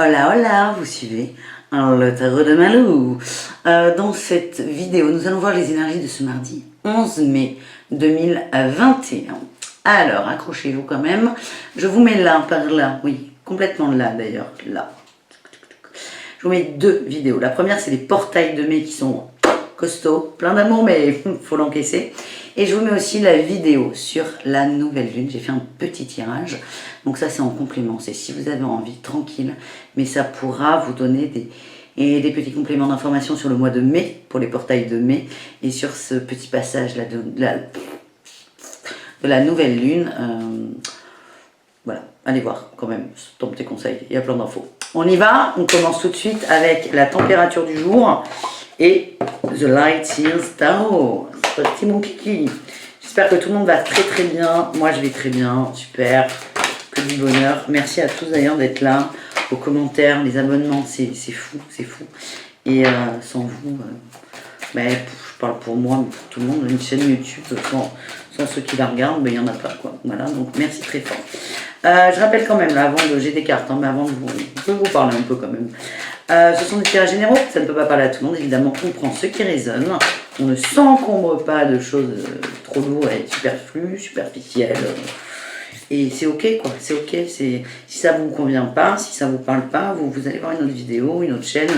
Hola hola, vous suivez le tarot de Malou. Dans cette vidéo, nous allons voir les énergies de ce mardi 11 mai 2021. Alors, accrochez-vous quand même. Je vous mets là, par là, oui, complètement là d'ailleurs, là. Je vous mets deux vidéos. La première, c'est les portails de mai qui sont costauds, plein d'amour, mais il faut l'encaisser. Et je vous mets aussi la vidéo sur la nouvelle lune. J'ai fait un petit tirage. Donc ça, c'est en complément. C'est si vous avez envie, tranquille. Mais ça pourra vous donner des petits compléments d'informations sur le mois de mai, pour les portails de mai. Et sur ce petit passage là de la nouvelle lune. Voilà, allez voir quand même, ton petit conseil. Il y a plein d'infos. On y va. On commence tout de suite avec la température du jour. Et The Light Seals Tarot. C'est parti mon kiki. J'espère que tout le monde va très très bien. Moi je vais très bien, super. Que du bonheur. Merci à tous d'ailleurs d'être là. Vos commentaires, les abonnements, c'est fou, c'est fou. Et sans vous, je parle pour moi, mais pour tout le monde, une chaîne YouTube, sans ceux qui la regardent, il n'y en a pas quoi. Voilà, donc merci très fort. Je rappelle quand même, là, avant de j'ai des cartes, mais avant de vous parler un peu quand même. Ce sont des tirages généraux, ça ne peut pas parler à tout le monde, évidemment, on prend ce qui résonne, on ne s'encombre pas de choses trop lourdes et superflues, superficielles, et c'est ok quoi, c'est ok, si ça vous convient pas, si ça vous parle pas, vous allez voir une autre vidéo, une autre chaîne,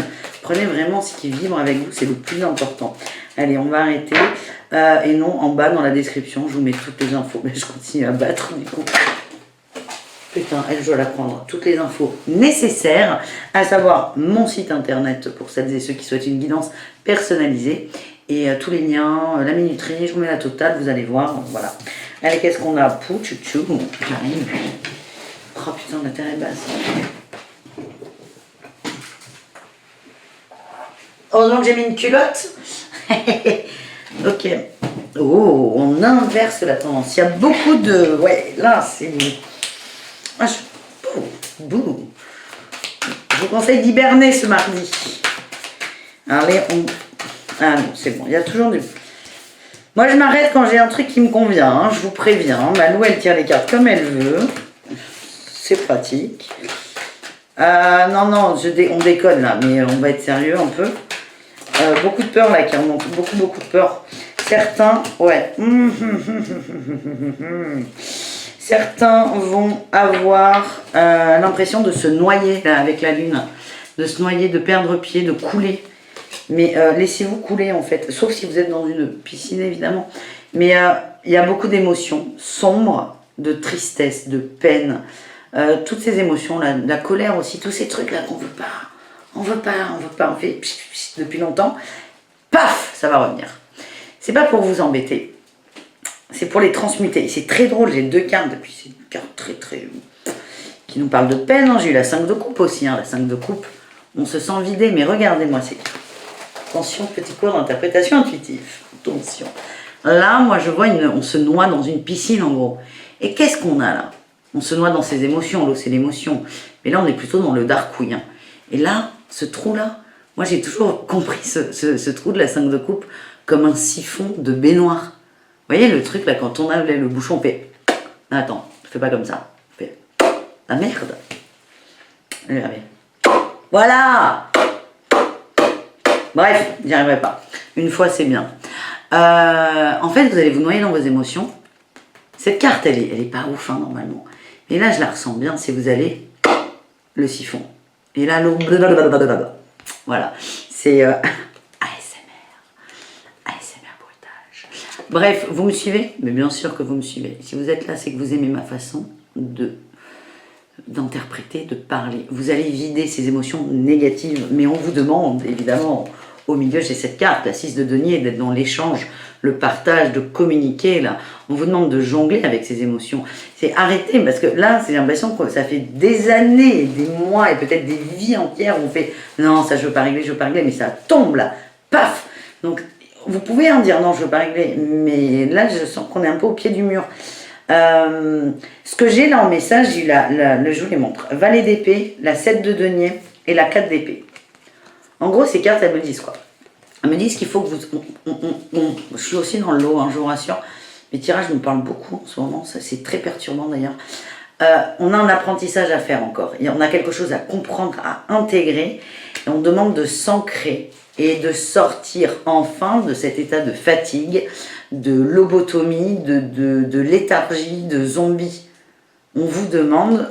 prenez vraiment ce qui vibre avec vous, c'est le plus important. Allez, on va arrêter, et non, en bas dans la description, je vous mets toutes les infos, mais je continue à battre du coup. Putain, je dois la prendre. Toutes les infos nécessaires, à savoir mon site internet pour celles et ceux qui souhaitent une guidance personnalisée. Et tous les liens, la minuterie, je vous mets la totale, vous allez voir. Voilà. Allez, qu'est-ce qu'on a? Pou, tchou, j'arrive. Oh putain, la terre est basse. Heureusement que j'ai mis une culotte. Ok. Oh, on inverse la tendance. Il y a beaucoup de... Ouais, là, c'est... Ah, je vous conseille d'hiberner ce mardi. Allez, ah non, c'est bon, il y a toujours du... Moi, je m'arrête quand j'ai un truc qui me convient, hein, je vous préviens. Malou, elle tire les cartes comme elle veut. C'est pratique. Non, on déconne là, mais on va être sérieux un peu. Beaucoup de peur là qui remonte, beaucoup de peur. Certains, ouais. Certains vont avoir l'impression de se noyer là, avec la lune, de se noyer, de perdre pied, de couler. Mais laissez-vous couler en fait, sauf si vous êtes dans une piscine évidemment. Mais il y a beaucoup d'émotions sombres, de tristesse, de peine, toutes ces émotions, la colère aussi, tous ces trucs là qu'on veut pas. On veut pas, on fait depuis longtemps. Paf, ça va revenir. C'est pas pour vous embêter. C'est pour les transmuter. C'est très drôle, j'ai deux cartes depuis. C'est une carte très... qui nous parle de peine. Hein. J'ai eu la 5 de coupe aussi. Hein. La 5 de coupe, on se sent vidé. Mais regardez-moi ces cartes. Attention, petit cours d'interprétation intuitive. Attention. Là, moi, je vois, on se noie dans une piscine, en gros. Et qu'est-ce qu'on a là? On se noie dans ses émotions. L'eau, c'est l'émotion. Mais là, on est plutôt dans le darkouille. Hein. Et là, ce trou-là, moi, j'ai toujours compris ce trou de la 5 de coupe comme un siphon de baignoire. Vous voyez le truc là, quand on a le bouchon, on fait... Attends, fais pas comme ça. On fait... Ah merde. Regardez. Voilà. Bref, j'y arriverai pas. Une fois, c'est bien. En fait, vous allez vous noyer dans vos émotions. Cette carte, elle est pas ouf, hein, normalement. Et là, je la ressens bien, c'est vous allez... Le siphon. Et là, l'eau... Voilà. C'est... Bref, vous me suivez? Mais bien sûr que vous me suivez. Si vous êtes là, c'est que vous aimez ma façon d'interpréter, de parler. Vous allez vider ces émotions négatives, mais on vous demande, évidemment, au milieu, j'ai cette carte, la 6 de denier, d'être dans l'échange, le partage, de communiquer, là. On vous demande de jongler avec ces émotions. C'est arrêter, parce que là, j'ai l'impression que ça fait des années, des mois, et peut-être des vies entières où on fait « Non, ça, je veux pas régler, mais ça tombe, là. Paf !» Donc, vous pouvez en dire non, je ne veux pas régler, mais là, je sens qu'on est un peu au pied du mur. Ce que j'ai là en message, je vous les montre. Valet d'épée, la 7 de denier et la 4 d'épée. En gros, ces cartes, elles me disent quoi? Elles me disent qu'il faut que vous... je suis aussi dans le lot, hein, je vous rassure. Mes tirages me parlent beaucoup en ce moment, ça c'est très perturbant d'ailleurs. on a un apprentissage à faire encore. On a quelque chose à comprendre, à intégrer. Et on demande de s'ancrer et de sortir enfin de cet état de fatigue, de lobotomie, de léthargie, de zombie. On vous demande...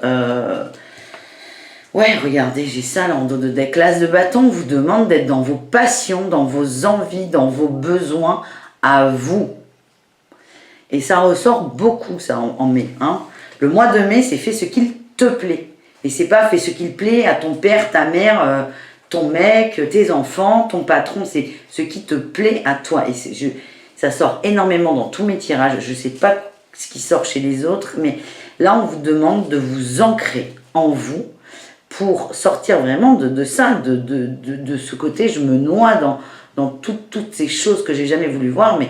ouais, regardez, j'ai ça là en dos de deck. L'as de bâton vous demande d'être dans vos passions, dans vos envies, dans vos besoins à vous. Et ça ressort beaucoup, ça, en mai. Hein. Le mois de mai, c'est fais ce qu'il te plaît. Et c'est pas fais ce qu'il plaît à ton père, ta mère, ton mec, tes enfants, ton patron. C'est ce qui te plaît à toi. Et ça sort énormément dans tous mes tirages. Je sais pas ce qui sort chez les autres, mais là, on vous demande de vous ancrer en vous pour sortir vraiment de ça, de ce côté. Je me noie dans toutes ces choses que j'ai jamais voulu voir, mais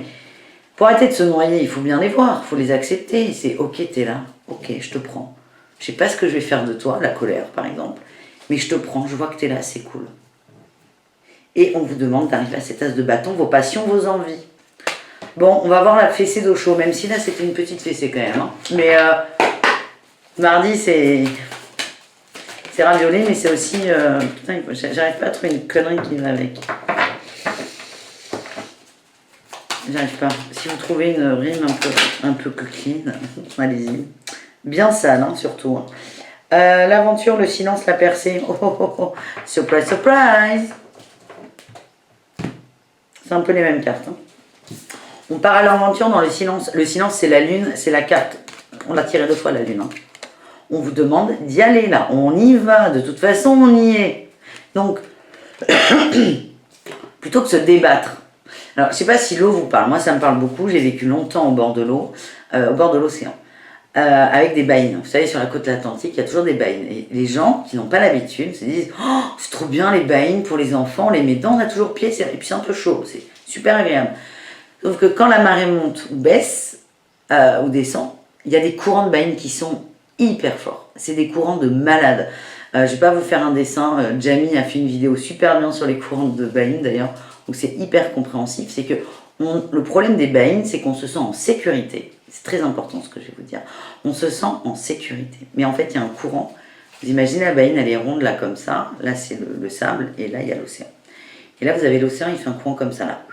pour arrêter de se noyer, il faut bien les voir, il faut les accepter. C'est ok, t'es là, ok, je te prends. Je sais pas ce que je vais faire de toi, la colère par exemple, mais je te prends, je vois que t'es là, c'est cool. Et on vous demande d'arriver à cet as de bâton, vos passions, vos envies. Bon, on va voir la fessée d'eau chaud, même si là c'était une petite fessée quand même. Hein. Mais mardi c'est ravioli, mais c'est aussi... putain, j'arrive pas à trouver une connerie qui va avec. J'arrive pas. Si vous trouvez une rime un peu clean, allez-y. Bien sale, hein, surtout. Hein. L'aventure, le silence, la percée. Oh, oh, oh, oh. Surprise, surprise. C'est un peu les mêmes cartes. Hein. On part à l'aventure dans le silence. Le silence, c'est la lune, c'est la carte. On l'a tiré 2 fois, la lune. Hein. On vous demande d'y aller, là. On y va. De toute façon, on y est. Donc, plutôt que de se débattre. Alors, je ne sais pas si l'eau vous parle. Moi, ça me parle beaucoup. J'ai vécu longtemps au bord de l'eau, au bord de l'océan, avec des baïnes. Vous savez, sur la côte atlantique, il y a toujours des baïnes. Et les gens qui n'ont pas l'habitude se disent « Oh, c'est trop bien les baïnes pour les enfants, on les met dedans, on a toujours pied, et puis c'est un peu chaud, c'est super agréable. » Sauf que quand la marée monte ou baisse, ou descend, il y a des courants de baïnes qui sont hyper forts. C'est des courants de malades. Je ne vais pas vous faire un dessin. Jamie a fait une vidéo super bien sur les courants de baïnes d'ailleurs, où c'est hyper compréhensif. C'est que le problème des baïnes, c'est qu'on se sent en sécurité. C'est très important ce que je vais vous dire. On se sent en sécurité. Mais en fait, il y a un courant. Vous imaginez la baïne, elle est ronde là comme ça. Là, c'est le sable et là, il y a l'océan. Et là, vous avez l'océan, il fait un courant comme ça là.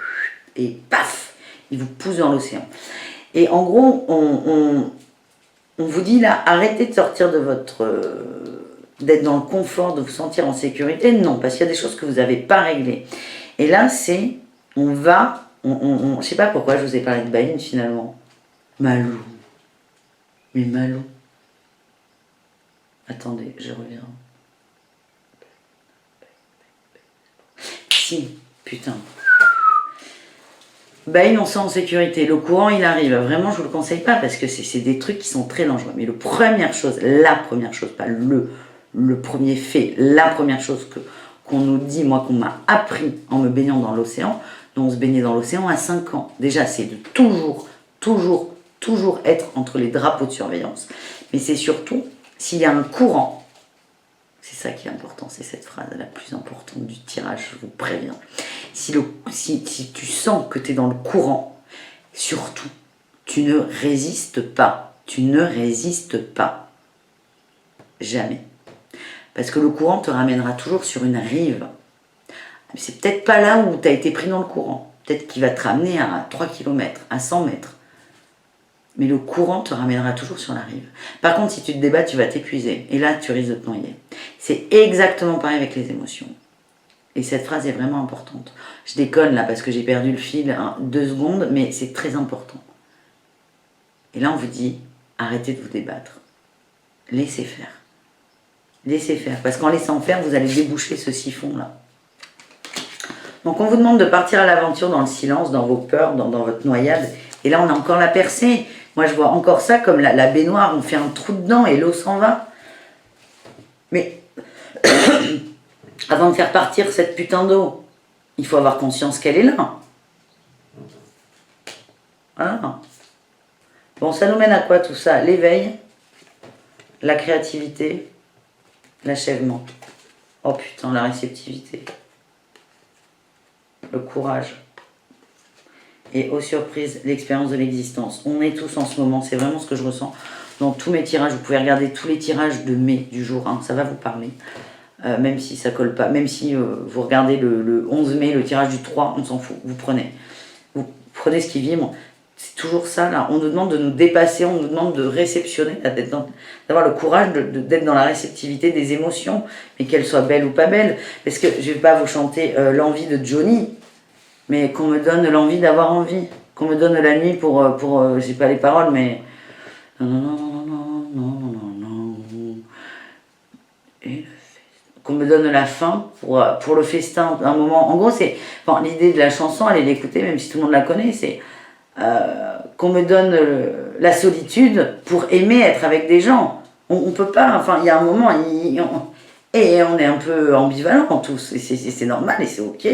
Et paf, il vous pousse dans l'océan. Et en gros, on vous dit là, arrêtez de sortir de votre... d'être dans le confort, de vous sentir en sécurité. Non, parce qu'il y a des choses que vous n'avez pas réglées. Et là, c'est... je ne sais pas pourquoi je vous ai parlé de baïne finalement. Malou. Mais Malou. Attendez, je reviens. Si, putain. Baïne, on sent en sécurité. Le courant, il arrive. Vraiment, je ne vous le conseille pas parce que c'est des trucs qui sont très dangereux. Mais la première chose, pas le premier fait, la première chose qu'on nous dit, moi, qu'on m'a appris en me baignant dans l'océan, dont on se baignait dans l'océan à 5 ans. Déjà, c'est de toujours être entre les drapeaux de surveillance. Mais c'est surtout, s'il y a un courant, c'est ça qui est important, c'est cette phrase la plus importante du tirage, je vous préviens. Si tu sens que tu es dans le courant, surtout, tu ne résistes pas. Tu ne résistes pas. Jamais. Parce que le courant te ramènera toujours sur une rive. C'est peut-être pas là où tu as été pris dans le courant. Peut-être qu'il va te ramener à 3 km, à 100 mètres. Mais le courant te ramènera toujours sur la rive. Par contre, si tu te débats, tu vas t'épuiser. Et là, tu risques de te noyer. C'est exactement pareil avec les émotions. Et cette phrase est vraiment importante. Je déconne là parce que j'ai perdu le fil 2 secondes, mais c'est très important. Et là, on vous dit, arrêtez de vous débattre. Laissez faire. Laissez faire. Parce qu'en laissant faire, vous allez déboucher ce siphon-là. Donc, on vous demande de partir à l'aventure dans le silence, dans vos peurs, dans votre noyade. Et là, on a encore la percée. Moi, je vois encore ça comme la baignoire. On fait un trou dedans et l'eau s'en va. Mais avant de faire partir cette putain d'eau, il faut avoir conscience qu'elle est là. Voilà. Bon, ça nous mène à quoi tout ça? L'éveil, la créativité, l'achèvement. Oh putain, la réceptivité. Le courage. Et aux surprises, l'expérience de l'existence. On est tous en ce moment, c'est vraiment ce que je ressens. dans tous mes tirages. Vous pouvez regarder tous les tirages de mai du jour 1, ça va vous parler. Même si ça colle pas, même si vous regardez le 11 mai, le tirage du 3, on s'en fout, vous prenez ce qui vibre. C'est toujours ça, là. On nous demande de nous dépasser, on nous demande de réceptionner, d'avoir le courage d'être dans la réceptivité des émotions, mais qu'elles soient belles ou pas belles. Parce que je ne vais pas vous chanter l'envie de Johnny, mais qu'on me donne l'envie d'avoir envie. Qu'on me donne la nuit pour j'ai pas les paroles, mais... Qu'on me donne la faim pour le festin, un moment... En gros, c'est... Bon, l'idée de la chanson, allez l'écouter, même si tout le monde la connaît, c'est... qu'on me donne la solitude pour aimer être avec des gens. On peut pas, enfin, il y a un moment, et on est un peu ambivalent tous, et c'est normal et c'est ok.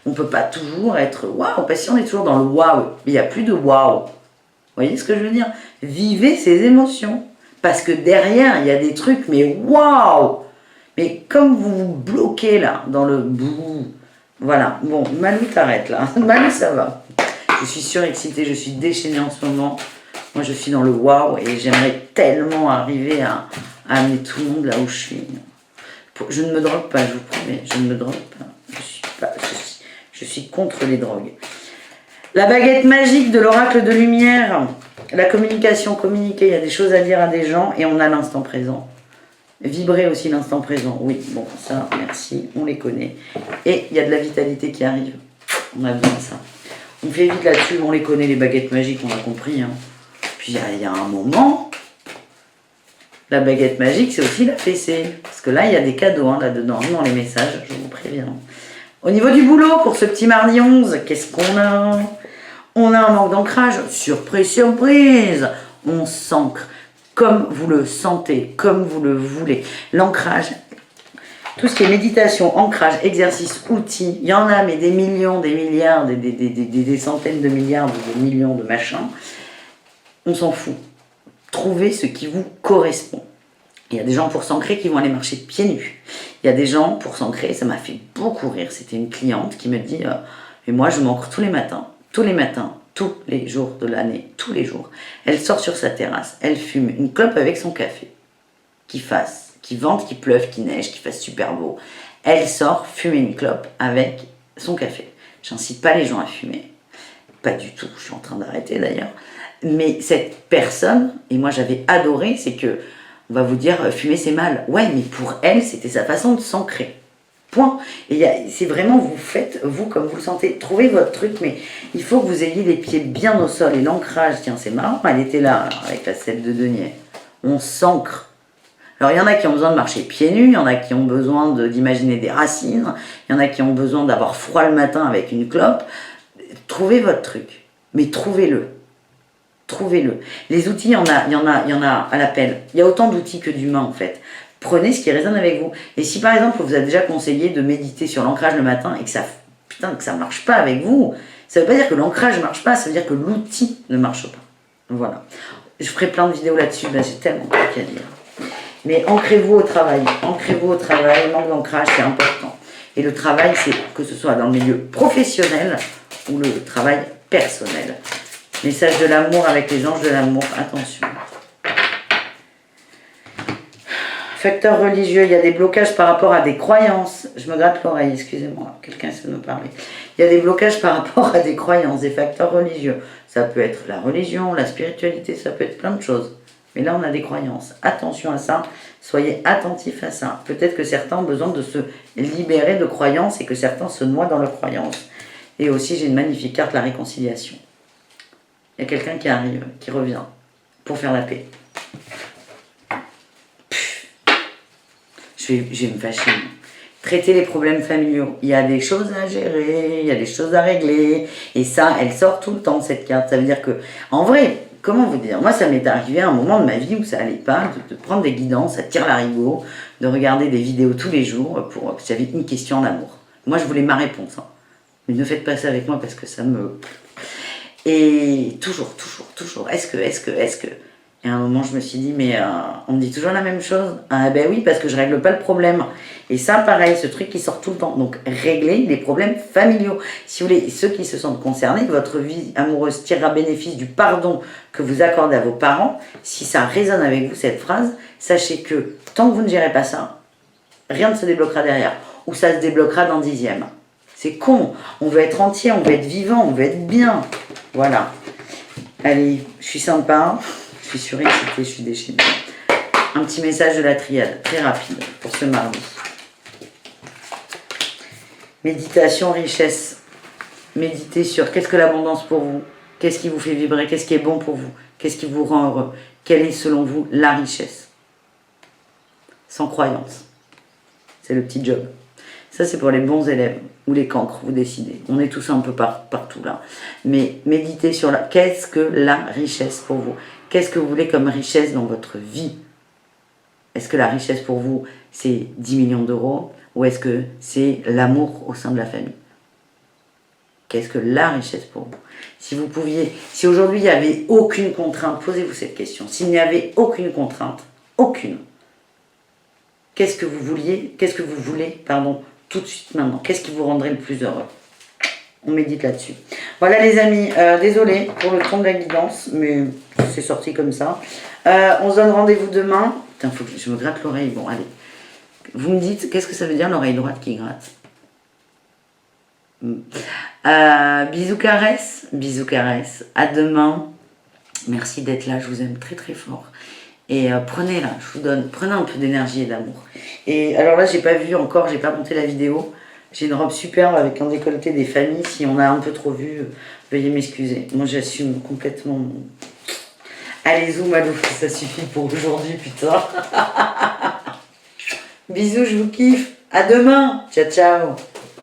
On peut pas toujours être waouh, parce que si on est toujours dans le waouh, il n'y a plus de waouh. Vous voyez ce que je veux dire? Vivez ces émotions, parce que derrière, il y a des trucs, mais waouh! Mais comme vous vous bloquez là, dans le bouh, voilà. Bon, Malou, t'arrête là. Malou, ça va. Je suis surexcitée, je suis déchaînée en ce moment. Moi, je suis dans le waouh et j'aimerais tellement arriver à amener tout le monde là où je suis. Je ne me drogue pas, je vous promets, je ne me drogue pas. Je suis contre les drogues. La baguette magique de l'oracle de lumière. La communication, communiquer, il y a des choses à dire à des gens et on a l'instant présent. Vibrer aussi l'instant présent, oui, bon, ça, merci, on les connaît. Et il y a de la vitalité qui arrive. On a besoin de ça. On fait vite là-dessus, on les connaît, les baguettes magiques, on a compris. Hein. Puis il y a un moment, la baguette magique, c'est aussi la fessée. Parce que là, il y a des cadeaux hein, là-dedans, dans les messages, je vous préviens. Au niveau du boulot, pour ce petit mardi 11, qu'est-ce qu'on a? On a un manque d'ancrage, surprise, surprise. On s'ancre comme vous le sentez, comme vous le voulez. L'ancrage, tout ce qui est méditation, ancrage, exercice, outils, il y en a, mais des millions, des milliards, des centaines de milliards, des millions de machins. On s'en fout. Trouvez ce qui vous correspond. Il y a des gens pour s'ancrer qui vont aller marcher pieds nus. Il y a des gens pour s'ancrer, ça m'a fait beaucoup rire. C'était une cliente qui me dit et moi je m'ancre tous les matins, tous les jours de l'année, tous les jours. Elle sort sur sa terrasse, elle fume une clope avec son café, qu'il vente, qu'il pleuve, qu'il neige, qu'il fasse super beau. Elle sort fumer une clope avec son café. J'incite pas les gens à fumer, pas du tout, je suis en train d'arrêter d'ailleurs. Mais cette personne, et moi j'avais adoré, c'est que on va vous dire fumer c'est mal. Ouais, mais pour elle, c'était sa façon de s'ancrer. Point. Et c'est vraiment, vous faites, vous, comme vous le sentez, trouvez votre truc, mais il faut que vous ayez les pieds bien au sol. Et l'ancrage, tiens, c'est marrant, elle était là, avec la selle de denier. On s'ancre. Alors, il y en a qui ont besoin de marcher pieds nus, il y en a qui ont besoin d'imaginer des racines, il y en a qui ont besoin d'avoir froid le matin avec une clope. Trouvez votre truc, mais trouvez-le. Trouvez-le. Les outils, il y en a à l'appel. Il y a autant d'outils que d'humains, en fait. Prenez ce qui résonne avec vous. Et si par exemple, on vous a déjà conseillé de méditer sur l'ancrage le matin et que ça marche pas avec vous, ça veut pas dire que l'ancrage ne marche pas, ça veut dire que l'outil ne marche pas. Voilà. Je ferai plein de vidéos là-dessus, ben, j'ai tellement de trucs à dire. Mais ancrez-vous au travail. Ancrez-vous au travail, manque d'ancrage, c'est important. Et le travail, c'est que ce soit dans le milieu professionnel ou le travail personnel. Message de l'amour avec les anges de l'amour, attention. Facteur religieux, il y a des blocages par rapport à des croyances. Je me gratte l'oreille, excusez-moi, quelqu'un essaie de me parler. Il y a des blocages par rapport à des croyances, des facteurs religieux. Ça peut être la religion, la spiritualité, ça peut être plein de choses. Mais là, on a des croyances. Attention à ça, soyez attentifs à ça. Peut-être que certains ont besoin de se libérer de croyances et que certains se noient dans leurs croyances. Et aussi, j'ai une magnifique carte, la réconciliation. Il y a quelqu'un qui arrive, qui revient pour faire la paix. Je vais me fâcher. Traiter les problèmes familiaux. Il y a des choses à gérer, il y a des choses à régler. Et ça, elle sort tout le temps, cette carte. Ça veut dire que, en vrai, comment vous dire? Moi, ça m'est arrivé à un moment de ma vie où ça allait pas, de prendre des guidances, à tire l'arigot, de regarder des vidéos tous les jours pour que j'avais une question en amour. Moi, je voulais ma réponse. Hein. Mais ne faites pas ça avec moi parce que ça me... Et toujours. Est-ce que... Et à un moment, je me suis dit, mais on me dit toujours la même chose. Ah ben oui, parce que je règle pas le problème. Et ça, pareil, ce truc qui sort tout le temps. Donc, régler les problèmes familiaux. Si vous voulez, ceux qui se sentent concernés, que votre vie amoureuse tirera bénéfice du pardon que vous accordez à vos parents, si ça résonne avec vous, cette phrase, sachez que tant que vous ne gérez pas ça, rien ne se débloquera derrière. Ou ça se débloquera dans 10e. C'est con. On veut être entier, on veut être vivant, on veut être bien. Voilà. Allez, je suis sympa. Je suis surexcitée, je suis déchaînée. Un petit message de la triade, très rapide, pour ce mardi. Méditation, richesse. Méditez sur qu'est-ce que l'abondance pour vous, qu'est-ce qui vous fait vibrer, qu'est-ce qui est bon pour vous, qu'est-ce qui vous rend heureux, quelle est selon vous la richesse. Sans croyance. C'est le petit job. Ça, c'est pour les bons élèves ou les cancres, vous décidez. On est tous un peu partout là. Mais méditez sur qu'est-ce que la richesse pour vous. Qu'est-ce que vous voulez comme richesse dans votre vie? Est-ce que la richesse pour vous, c'est 10 millions d'euros ou est-ce que c'est l'amour au sein de la famille? Qu'est-ce que la richesse pour vous? Si vous pouviez, si aujourd'hui il n'y avait aucune contrainte, posez-vous cette question. S'il n'y avait aucune contrainte, aucune, qu'est-ce que vous voulez, tout de suite maintenant? Qu'est-ce qui vous rendrait le plus heureux? On médite là-dessus. Voilà les amis, désolé pour le ton de la guidance, mais c'est sorti comme ça. On se donne rendez-vous demain. Putain, faut que je me gratte l'oreille. Bon, allez. Vous me dites, qu'est-ce que ça veut dire l'oreille droite qui gratte? Bisous caresses, bisous caresses. À demain. Merci d'être là, je vous aime très très fort. Et prenez là, je vous donne, prenez un peu d'énergie et d'amour. Et alors là, j'ai pas monté la vidéo. J'ai une robe superbe avec un décolleté des familles. Si on a un peu trop vu, veuillez m'excuser. Moi, j'assume complètement. Allez, zoom, Malou, ça suffit pour aujourd'hui, putain. Bisous, je vous kiffe. À demain. Ciao, ciao.